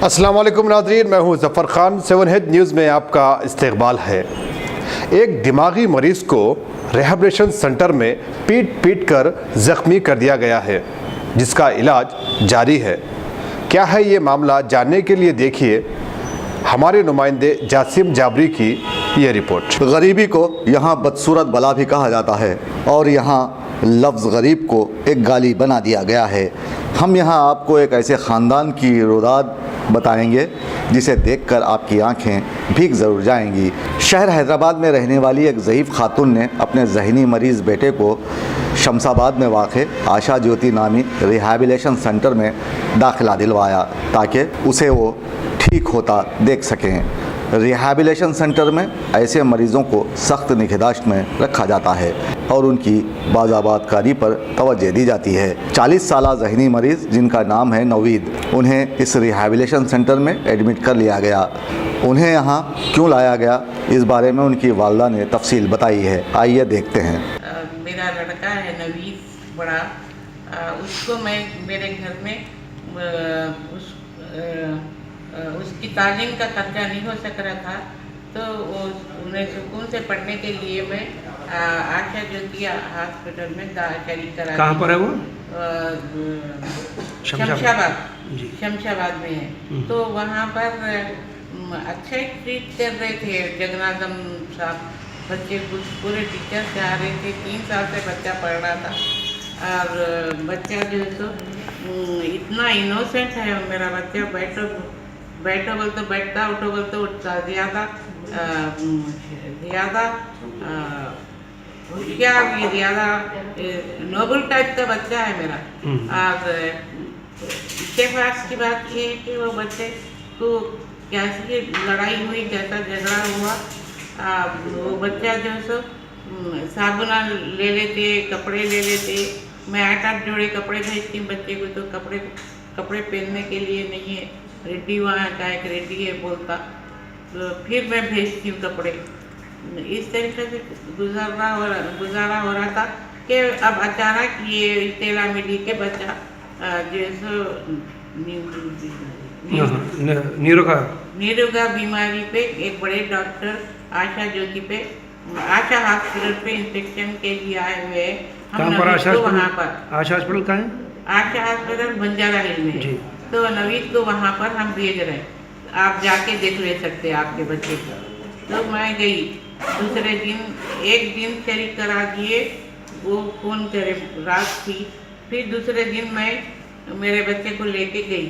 अस्सलाम वालेकुम नाज़रीन, मैं हूं ज़फ़र खान। 7 हिट न्यूज़ में आपका इस्तकबाल है। एक दिमागी मरीज़ को रिहैबिलिटेशन सेंटर में पीट कर ज़ख्मी कर दिया गया है, जिसका इलाज जारी है। क्या है ये मामला, जानने के लिए देखिए हमारे नुमाइंदे जासिम जाबरी की ये रिपोर्ट। गरीबी को यहाँ बदसूरत बला भी कहा जाता है और यहाँ लफ्ज़ गरीब को एक गाली बना दिया गया है। हम यहाँ आपको एक ऐसे ख़ानदान की रुदाद बताएंगे जिसे देखकर आपकी आंखें भीग ज़रूर जाएंगी। शहर हैदराबाद में रहने वाली एक ज़ईफ़ खातून ने अपने ज़हनी मरीज़ बेटे को शमशाबाद में वाक़े आशा ज्योति नामी रिहैबिलिटेशन सेंटर में दाखिला दिलवाया ताकि उसे वो ठीक होता देख सकें। रिहैबिलिटेशन सेंटर में ऐसे मरीज़ों को सख्त निगहदाश्त में रखा जाता है और उनकी बाज़ाबातकारी पर तवज्जो दी जाती है। 40 साला ज़हनी मरीज़ जिनका नाम है नवीद, उन्हें इस रिहैबिलिटेशन सेंटर में एडमिट कर लिया गया। उन्हें यहाँ क्यों लाया गया, इस बारे में उनकी वालदा ने तफसील बताई है। आइए देखते हैं। मेरा लड़का है नवीद बड़ा, उसको मैं मेरे घर में उसकी तालीम का खर्चा नहीं हो सक रहा था, तो उन्हें सुकून से पढ़ने के लिए मैं आशा ज्योति हॉस्पिटल में शरीक करा। कहाँ पर है वो? शमशाबाद में है। तो वहाँ पर अच्छा ही ट्रीट कर रहे थे जगन्नाथम साहब। बच्चे कुछ पूरे टीचर से आ रहे थे। 3 साल से बच्चा पढ़ रहा था और बच्चा जो है तो इतना इनोसेंट है मेरा बच्चा। बैठो बोल तो बैठता, उठो बोल तो उठता। ज़्यादा होशियार, ज़्यादा नोबल टाइप का बच्चा है मेरा। और इसके पास की बात ये है कि वो बच्चे को कैसी लड़ाई हुई, कैसा झगड़ा हुआ, वो बच्चा जो है सो साबुन ले लेते, कपड़े ले लेते। मैं 8-8 जोड़े कपड़े भेजती हूँ बच्चे को, तो कपड़े पहनने के लिए नहीं है। रेड्डी वहाँ का एक रेड्डी है बोलता, तो फिर मैं भेजती हूँ कपड़े। इस तरीके से गुजारा हो रहा था कि अब अचानक ये तेला मिली के बच्चा जैसे नीरोगा बीमारी पे एक बड़े डॉक्टर आशा ज्योति पे आशा हॉस्पिटल पे इंस्पेक्शन के लिए आए हुए हैं। हम वहाँ पर आशा हॉस्पिटल का है? आशा हॉस्पिटल बंजारा हिल में है। तो नवीद को वहाँ पर हम भेज रहे हैं, आप जाके देख ले सकते हैं आपके बच्चे को। तो मैं गई, दूसरे दिन एक दिन शरीक करा दिए, वो फ़ोन करे, रात थी। फिर दूसरे दिन मैं मेरे बच्चे को लेके गई,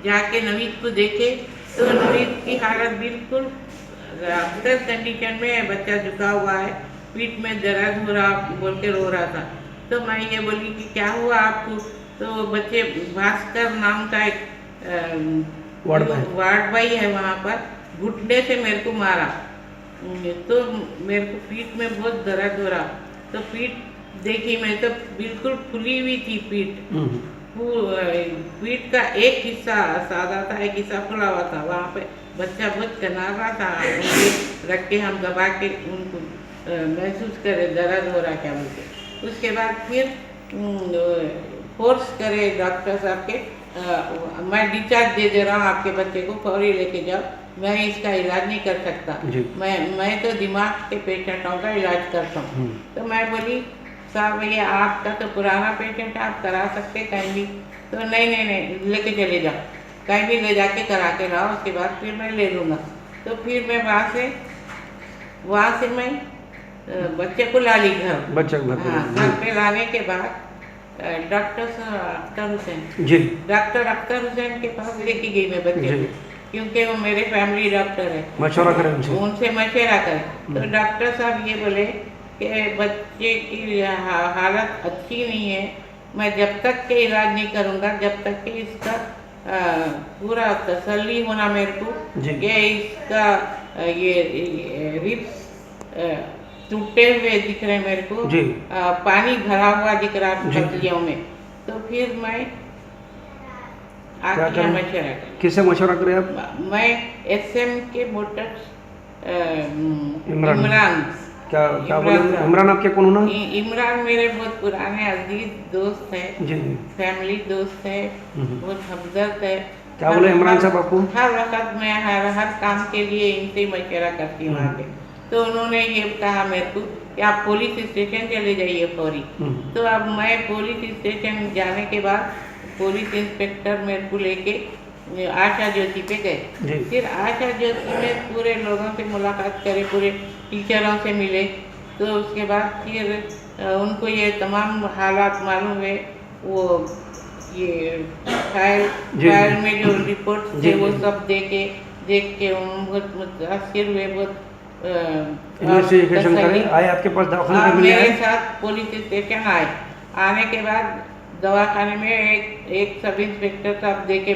जाके नवीद को देखे तो नवीद की हालत बिल्कुल अक्सर कंडीशन में है। बच्चा झुका हुआ है, पीठ में दर्द हो रहा बोल के रो रहा था। तो मैं ये बोली कि क्या हुआ आपको? तो बच्चे भास्कर नाम का एक वार्ड भाई है वहाँ पर, घुटने से मेरे को मारा। तो मेरे को पीठ में बहुत दर्द हो रहा। तो पीठ देखी मैं तो बिल्कुल फुली हुई थी पीठ। पीठ का एक हिस्सा सादा था, एक हिस्सा फुला हुआ था। वहाँ पे बच्चा बहुत कनारा था। रख के हम दबा के उनको महसूस करे दर्द हो रहा क्या बोलते। उसके बाद फिर फोर्स करे डॉक्टर साहब के, मैं डिस्चार्ज दे रहा हूँ आपके बच्चे को, फौरी लेके जाओ, मैं इसका इलाज नहीं कर सकता। मैं तो दिमाग के पेशेंटों का इलाज करता हूँ। तो मैं बोली साहब ये आपका तो पुराना पेशेंट, आप करा सकते कहीं भी। तो नहीं लेके चले जाओ, कहीं भी ले जाके करा के लाओ, उसके बाद फिर मैं ले लूँगा। तो फिर मैं वहाँ से मैं बच्चे को ला ली घर। घर पे लाने के बाद डॉक्टर अख्तर हुसैन के पास लेके गई मैं बच्चे को, क्योंकि वो मेरे फैमिली डॉक्टर है। मशवरा करें उनसे मशवरा करें। तो डॉक्टर साहब ये बोले कि बच्चे की हालत अच्छी नहीं है, मैं जब तक के इलाज नहीं करूँगा, जब तक कि इसका पूरा तसल्ली होना मेरे को कि इसका ये रिब्स टूटे हुए दिख रहे मेरे को, पानी भरा हुआ दिख रहा पसलियों में। तो फिर मैं मशवरा किससे मशवरा करें आप? मैं SM के मोटर्स इमरान। क्या बोले? इमरान आपके कौन होना? इमरान मेरे बहुत पुराने अजीज दोस्त है, फैमिली दोस्त है, बहुत हमदर्द है। क्या बोले इमरान साहब आपको? हर वक्त मैं हर काम के लिए इनसे मशवरा करती हूँ आके। तो उन्होंने ये कहा मेरे को कि आप पुलिस स्टेशन चले जाइए फौरी। तो अब मैं पुलिस स्टेशन जाने के बाद पुलिस इंस्पेक्टर मेरे को लेके आशा ज्योति पे जी। गए। फिर आशा ज्योति में पूरे लोगों से मुलाकात करे, पूरे टीचरों से मिले। तो उसके बाद फिर उनको ये तमाम हालात मालूम हुए। वो ये फाइल में जो रिपोर्ट थे वो सब देख के उन बहुत मुतासिर हुए, बहुत इन्वेस्टिगेशन करें आए आपके पास दवाखाने पे मिले मेरे हैं? साथ पुलिस स्टेशन आए। आने के बाद दवाखाने में एक सब इंस्पेक्टर साहब देखे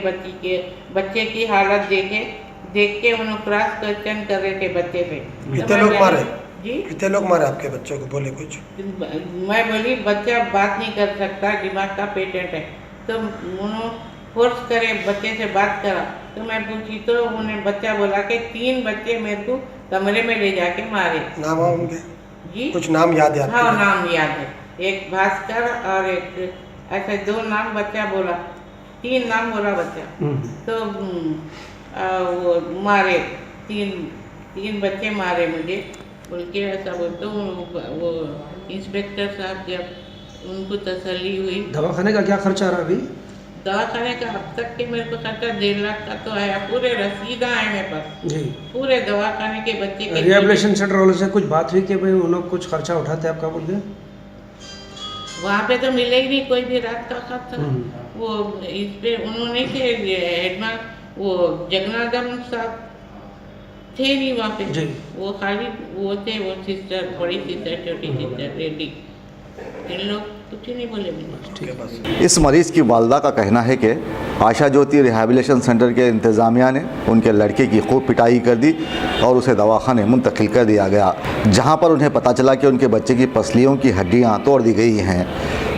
बच्चे की हालत देख के उन्होंने क्रॉस क्वेश्चन कर रहे थे बच्चे पे। कितने लोग मारे? जी, कितने लोग मारे आपके बच्चों को? बोले कुछ? मैं बोली बच्चा बात नहीं कर सकता, दिमाग का पेटेंट है। तो उन्होंने फोर्स करे, बच्चे से बात करा। तो मैं पूछी तो उन्हें बच्चा बोला कि 3 बच्चे मेरे को कमरे में ले जाके मारे। नाम है उनके? जी, कुछ नाम याद है आपको? हाँ, नाम याद है। एक भास्कर और एक ऐसे 2 नाम बच्चा बोला, 3 नाम बोला बच्चा। तो वो मारे, 3 बच्चे मारे मुझे बोल के ऐसा बोलते। वो इंस्पेक्टर साहब जब उनको तसल्ली हुई। दवाखाने का क्या खर्चा आ रहा अभी? दवाखाने का अब तक के मेरे को खर्चा 1.5 लाख का तो आया। पूरे रसीदा है मेरे पास, जी। पूरे दवाखाने के बच्चे के। रिहेबिलिटेशन सेंटर वालों से कुछ बात हुई कि भाई उन लोग कुछ खर्चा उठाते आपका बोल के? वहाँ पे तो मिले ही नहीं कोई भी रात का खर्चा। वो इस पे उन्होंने थे हेडमास्टर, वो जगन्नाथम साहब थे नहीं वहाँ पे। जी। वो खाली वो थे, वो सिस्टर, बड़ी सिस्टर, छोटी सिस्टर, रेडी। इन लोग कुछ नहीं बोले मुझे। इस मरीज़ की वालदा का कहना है कि आशा ज्योति रिहैबिलिटेशन सेंटर के इंतज़ामिया ने उनके लड़के की खूब पिटाई कर दी और उसे दवाखाने मुंतकिल कर दिया गया, जहां पर उन्हें पता चला कि उनके बच्चे की पसलियों की हड्डियां तोड़ दी गई हैं।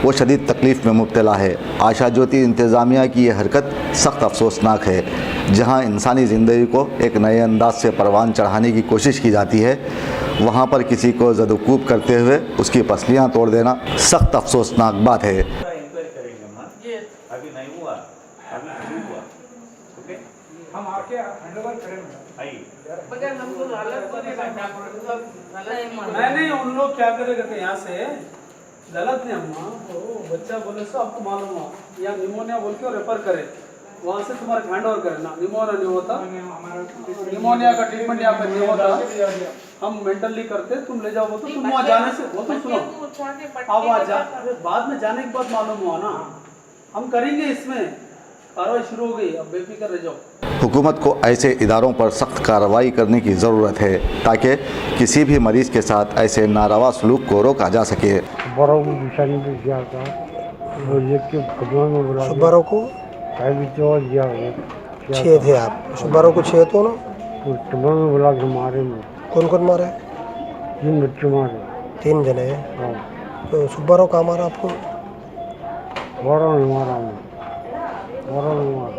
वो शदीद तकलीफ़ में मुब्तला है। आशा ज्योति इंतज़ामिया की यह हरकत सख्त अफसोसनाक है। जहां इंसानी ज़िंदगी को एक नए अंदाज से परवान चढ़ाने की कोशिश की जाती है, वहां पर किसी को ज़दुकूब करते हुए उसकी पसलियां तोड़ देना सख्त अफसोसनाक बात है। इंक्वायरी करेंगे अम्मा। अभी नहीं हुआ, अभी शुरू हुआ। ओके, हम आके हैंडओवर करेंगे। आइए। नहीं उन लोग क्या करेंगे यहाँ से गलत नहीं अम्मा, वो बच्चा बोले सो आपको मालूम हुआ या निमोनिया बोल के रेफर करे, वहाँ से तुम्हारे हैंड ओवर करना। निमोनिया नहीं होता, निमोनिया का ट्रीटमेंट यहाँ पे नहीं होता, हम मेंटली करते। तुम ले जाओ वो तो तुम वहाँ जाने से वो तो सुनो, आप वहाँ जा बाद में जाने के बाद मालूम हुआ ना, हम करेंगे इसमें कार्रवाई शुरू हो गई। अब बेफिक्र रह जाओ। हुकूमत को ऐसे इदारों पर सख्त कार्रवाई करने की ज़रूरत है ताकि किसी भी मरीज़ के साथ ऐसे नारवा सलूक को रोका जा सके। सुब्बाराव को 6 थे आप? सुब्बाराव को 6 तो ना? कौन कौन मारे? 3 बच्चे मारे। 3 जने हैं। तो सुब्बाराव कहाँ मारा आपको? मारा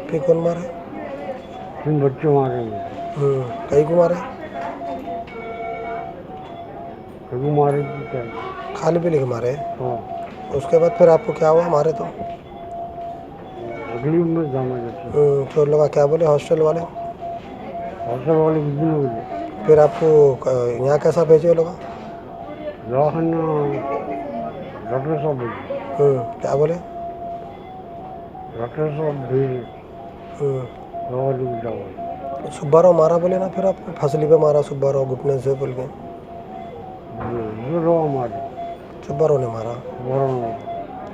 फिर कौन मारे? 3 बच्चे मारे। कई को मारे? कभी मारे क्या? खाली पीली के मारे? उसके बाद फिर आपको क्या हुआ मारे तो? अगली में जाना जाती। तो लोग क्या बोले हॉस्टल वाले? हॉस्टल वाले कुछ नहीं बोले। फिर आपको यहाँ कैसा भेजे लोग? दवाखाना डॉक्टर साहब भेजे। क्या बोले? डॉक्टर साहब भेजे दवा लेके जाओ। सुब्बाराव मारा बोले ना फिर आपको? फसली पे मारा सुब्बाराव घुटने से बोल के? दवा मारे। सुब्बाराव ने मारा?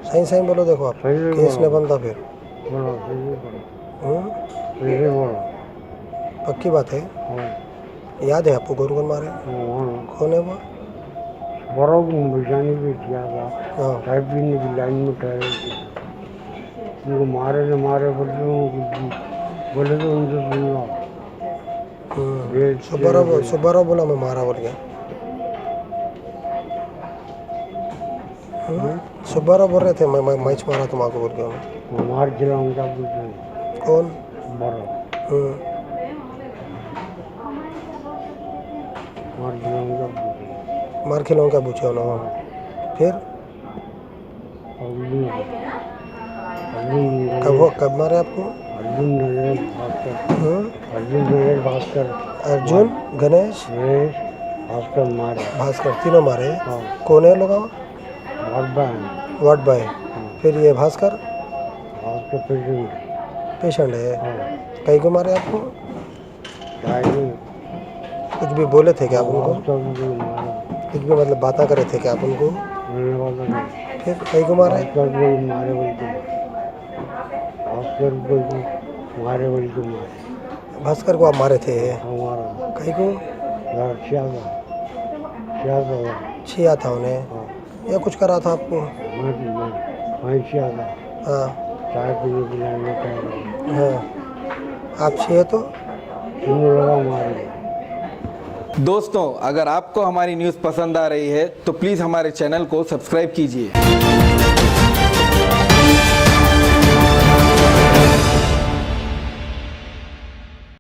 सही सही बोलो, देखो आप केस नहीं बनता फिर। पक्की बात है? याद है आपको कौन कौन मारे? कौन है वो? बड़ों को बिछाने भी किया था, चाय पीने की लाइन में ठहरे थे। उनको मारे न मारे बोले तो उनसे सुन लो। सुब्बाराव बोला मैं मारा बोल के? सुब्बाराव बोल रहे थे मैं मैच मारा तुम्हारा बोल के? मार खिला उनका पूछे। कौन? बड़ा मार खिलाऊं क्या पूछे ना? फिर कब मारे आपको? अर्जुन गणेश भास्कर, अर्जुन गणेश भास्कर, अर्जुन गणेश गणेश भास्कर मारे। भास्कर तीनों मारे। हाँ। कौन है लोग? Ward ward boy. फिर ये भास्कर भास्कर पेशेंट। पेशेंट है। हाँ। कई को मारे आपको? डायरी कुछ भी बोले थे क्या आप उनको? भास्कर मारे। कुछ भी मतलब बातें करे थे क्या आप उनको? रहने वाला नहीं। फिर कई को मारे? भास्कर को मारे बोलते, भास्कर को मारे बोलते मारे। भास्कर को आप मारे थे? हमारा कई को? रक्षा था, छिया था उन्हें? हाँ। या कुछ करा था आपको? मैं छिया था, हाँ चाय पीने पिलाने का। हाँ। आप छिए तो? तीनों लगा मारे। दोस्तों, अगर आपको हमारी न्यूज़ पसंद आ रही है तो प्लीज़ हमारे चैनल को सब्सक्राइब कीजिए।